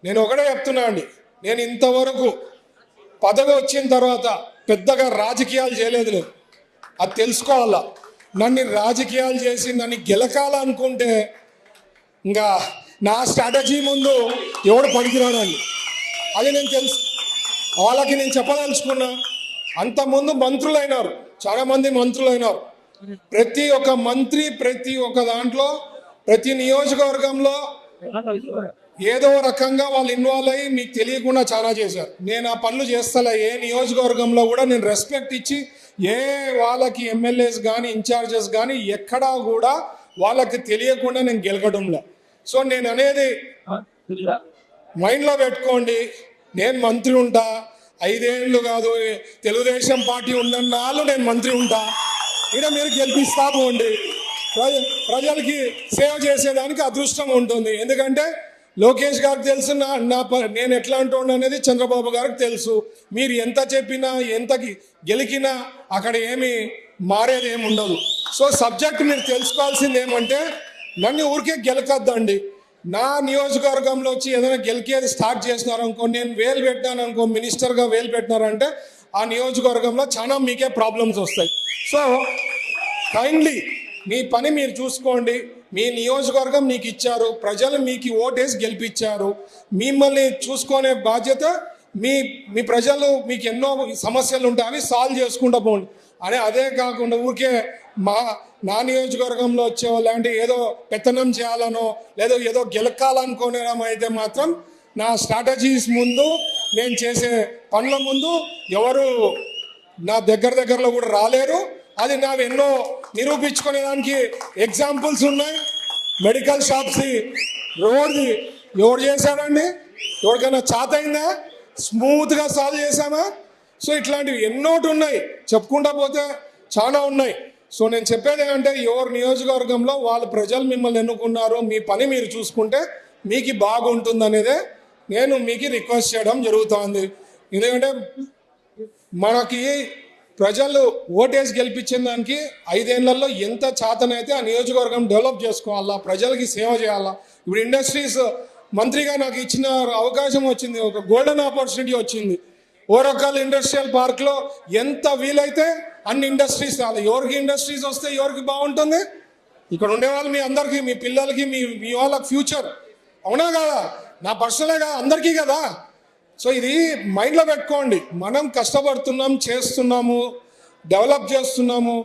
నేను ఒకటే చెప్తున్నా అండి, నేను ఇంతవరకు పదవి వచ్చిన తర్వాత పెద్దగా రాజకీయాలు చేయలేదు. నేను అది తెలుసుకోవాలా. నన్ను రాజకీయాలు చేసి నన్ను గెలకాలనుకుంటే ఇంకా నా స్ట్రాటజీ ముందు ఎవడు పనికిరాడండి. అది నేను తెలుసు, వాళ్ళకి నేను చెప్పదలుచుకున్నా. అంతకుముందు మంత్రులు అయినారు, చాలామంది మంత్రులు అయినారు. ప్రతి ఒక్క మంత్రి ప్రతి ఒక్క దాంట్లో ప్రతి నియోజకవర్గంలో ఏదో రకంగా వాళ్ళు ఇన్వాల్వ్ అయ్యి మీకు తెలియకుండా చాలా చేశారు. నేను ఆ పనులు చేస్తలే. ఏ నియోజకవర్గంలో కూడా నేను రెస్పెక్ట్ ఇచ్చి ఏ వాళ్ళకి ఎమ్మెల్యేస్ కానీ ఇన్ఛార్జెస్ కానీ ఎక్కడా కూడా వాళ్ళకి తెలియకుండా నేను గెలకడంలే. సో నేను అనేది మైండ్లో పెట్టుకోండి. నేను మంత్రి ఉంటా, 5 ఏళ్ళు కాదు, తెలుగుదేశం పార్టీ ఉన్నన్నాళ్ళు నేను మంత్రి ఉంటా. ఇక్కడ మీరు గెలిపిస్తా పోండి. ప్రజలకి సేవ చేసేదానికి అదృష్టం ఉంటుంది. ఎందుకంటే లోకేష్ గారికి తెలుసు నేను ఎట్లా అంటుండ అనేది చంద్రబాబు గారికి తెలుసు. మీరు ఎంత చెప్పినా ఎంతకి గెలికినా అక్కడ ఏమి మారేది ఏమి ఉండదు. సో సబ్జెక్ట్ మీరు తెలుసుకోవాల్సింది ఏమంటే, నన్ను ఊరికే గెలకద్దండి. నా నియోజకవర్గంలో వచ్చి ఏదైనా గెలికేది స్టార్ట్ చేసినారనుకో, నేను వేలు పెట్టినాను అనుకో, మినిస్టర్గా వేలు పెట్టినారంటే ఆ నియోజకవర్గంలో చాలా మీకే ప్రాబ్లమ్స్ వస్తాయి. సో కైండ్లీ మీ పని మీరు చూసుకోండి. మీ నియోజకవర్గం మీకు ఇచ్చారు, ప్రజలు మీకు ఓటేసి గెలిపించారు. మిమ్మల్ని చూసుకునే బాధ్యత మీ ప్రజలు. మీకు ఎన్నో సమస్యలు ఉంటాయి, అవి సాల్వ్ చేసుకుంటూ పోండి. అదే కాకుండా ఊరికే నా నియోజకవర్గంలో వచ్చే లాంటి ఏదో పెత్తనం చేయాలనో లేదో ఏదో గెలకాలనుకోవడం అయితే మాత్రం నా స్ట్రాటజీస్ ముందు, నేను చేసే పనుల ముందు ఎవరు నా దగ్గరలో కూడా రాలేరు. అది నా ఎన్నో నిరూపించుకునేదానికి ఎగ్జాంపుల్స్ ఉన్నాయి. మెడికల్ షాప్స్ రోడ్ది ఎవరు చేశాడండి? ఎవరికైనా చేత అయిందా? స్మూత్గా సాల్వ్ చేశామా? సో ఇట్లాంటివి ఎన్నోటి ఉన్నాయి, చెప్పుకుంటా పోతే చాలా ఉన్నాయి. సో నేను చెప్పేది ఏంటంటే, ఎవరు నియోజకవర్గంలో వాళ్ళ ప్రజలు మిమ్మల్ని ఎన్నుకున్నారు, మీ పని మీరు చూసుకుంటే మీకు బాగుంటుంది అనేదే నేను మీకు రిక్వెస్ట్ చేయడం జరుగుతుంది. ఎందుకంటే మనకి ప్రజలు ఓటేసి గెలిపించిన దానికి 5 ఏళ్లలో ఎంత చేతనైతే ఆ నియోజకవర్గం డెవలప్ చేసుకోవాలా, ప్రజలకి సేవ చేయాలా. ఇప్పుడు ఇండస్ట్రీస్ మంత్రిగా నాకు ఇచ్చిన అవకాశం వచ్చింది, ఒక గోల్డెన్ ఆపర్చునిటీ వచ్చింది. ఓరకల్ ఇండస్ట్రియల్ పార్క్లో ఎంత వీలైతే అన్ని ఇండస్ట్రీస్ రావాలి. ఎవరికి ఇండస్ట్రీస్ వస్తే ఎవరికి బాగుంటుంది? ఇక్కడ ఉండేవాళ్ళు మీ అందరికీ, మీ పిల్లలకి, మీ వాళ్ళకి ఫ్యూచర్. అవునా కదా? నా పర్సనలే కదా, అందరికీ కదా. సో ఇది మైండ్లో పెట్టుకోండి. మనం కష్టపడుతున్నాం, చేస్తున్నాము, డెవలప్ చేస్తున్నాము.